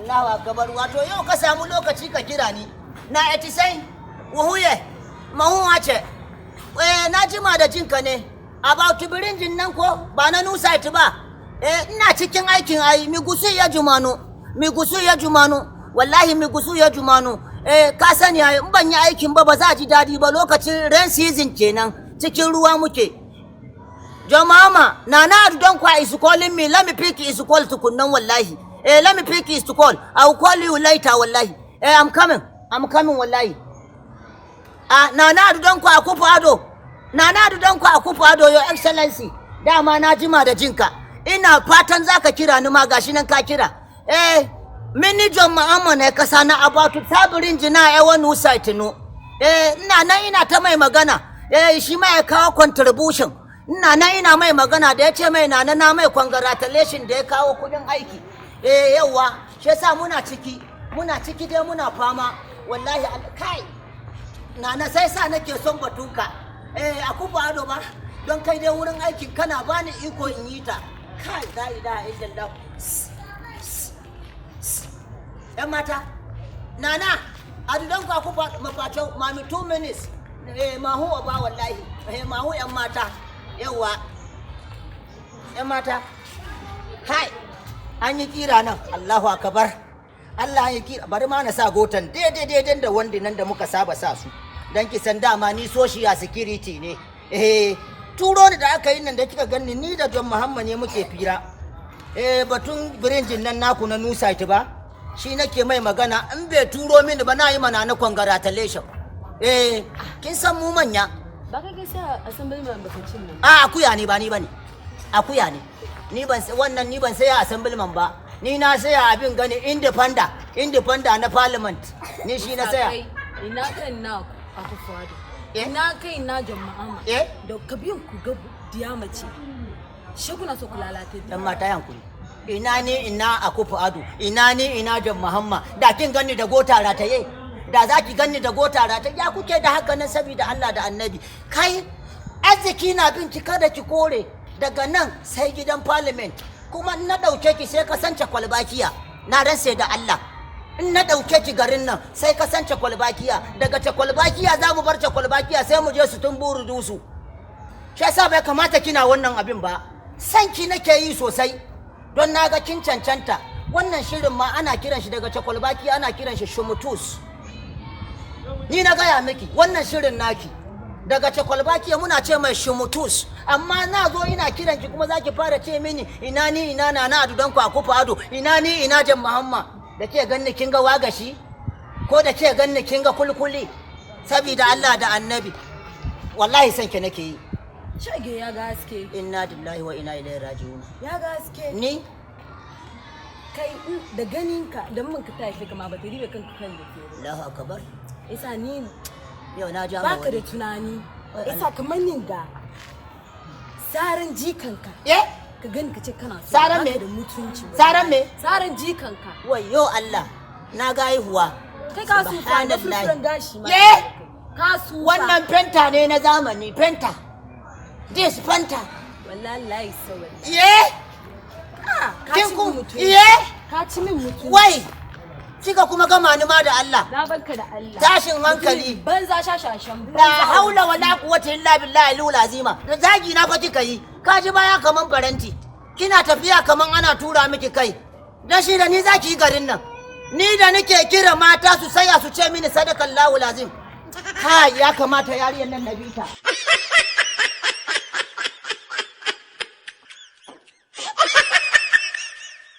Allahu akbar wato yau ka samu lokaci ka kira ni na etisai wuhuye mahuwa ce na jima da jinka ne about birinjin nan ko ba na nusa ita ba ina cikin aikin ai mi gusu ya jumano wallahi mi gusu ya jumano ka sani ai in ban yi aikin ba za ji dadi ba lokacin rain season kenan cikin ruwa muke Mahama Nana Addo don kwa is calling me let me pick his call tukunnan wallahi let me pick his call I'll call you later wallahi I'm coming wallahi Nana Addo don kwa Akufo Addo Nana Addo don kwa Akufo Addo your excellency dama na jima da jinka ina fatan zaka kira ni ma gashi nan ka kira manager Mahama ne kasa na about tabirin jina wani site no ina ta mai magana shi ma ya kawo contribution ina mai magana da yace mai na mai congratulation da ya kawo kudin aiki yawa shi yasa muna ciki dai muna fama wallahi kai nana sai sa nake son batunka Akufo Addo ba don kai dai wurin aikin kana bani iko in yi ta kai la ilaha illallah yan mata Nana Addo don ka Akufo mafacho mami 2 minutes mahu ba wallahi mahu yan mata yawa yan mata hai an yi kira nan Allahu akbar Allah ya kira bari ma na sa gotan daidai da wanda nan da muka saba sa su dan kisan dama ni social security ne turo ni da aka yi nan da kika ganni ni da John Mahama ne muke fira batun birinjin nan naku na nusa ita ba shi nake mai magana in bai turo mini ba na yi mana na congratulation kin san mu manya ba kai sa assemblyman baka cin nan akuya ne ba ni bane akuya ne ni ban wannan ni ban saya assemblyman ba ni na saya abin gani independent na parliament ni shi na saya ina kai na Akufo Addo ina kai na John Mahama da kabiyan ku ga diyamace shi kuna so ku lalata dan mata yankuri ina Akufo Addo ina John Mahama da kin gani da gota rataye da zaki gani da gota rataye ya kuke da haka nan saboda Allah da Annabi kai arziki na bincika da ki kore daga nan sai gidan parliament kuma na dauke ki sai ka sance kwalbakiya na ransa da Allah in na dauke ki garin nan sai ka sance kwalbakiya daga kwalbakiya za mu bar kwalbakiya sai mu je su tumburu dusu shi yasa bai kamata kina wannan abin ba sanki nake yi sosai don naga kin cancanta wannan shirin ma ana kiran shi daga kwalbakiya ana kiran shi shumutus ni na gaya miki wannan shirin naki daga kwalbakiya muna ce mai shumutus amma na zo ina kiran ki kuma zaki fara ce mini ina Nana Addo don ku Akufo Addo ina John Mahama da ke ganni kin ga wagashi ko da ke ganni kin ga kulkuli saboda Allah da Annabi wallahi san ki nake yi shege ya ga haske inna lillahi wa inna ilaihi raji'un ya ga haske ni kai da ganinka da mun ka tafi kama ba ta ribe kanka kan da ke Allahu akbar isa ni yau na ja baka da tunani isa kamar nin ga saran jikanka ka gani ka ce kana so saran me da mutunci saran jikanka wayo Allah na ga haihuwa kai ka su fa da fufuran gashi ma ka su wannan fenta ne na zamani fenta this fenta wallahi sawai kin ku ka ci min mutunci wai kika kuma gama ni ma da Allah na barka da Allah tashin hankali banza shashashan la haula wala quwwata illa billahi al-azima da zagi na fa kika yi ka ji baya kaman faranti kina tafiya kaman ana tura miki kai dan shi da ni zaki yi garin nan ni da nake kira mata su saya su ce mini sadakallahu lazim ha ya kamata yariyar nan nabita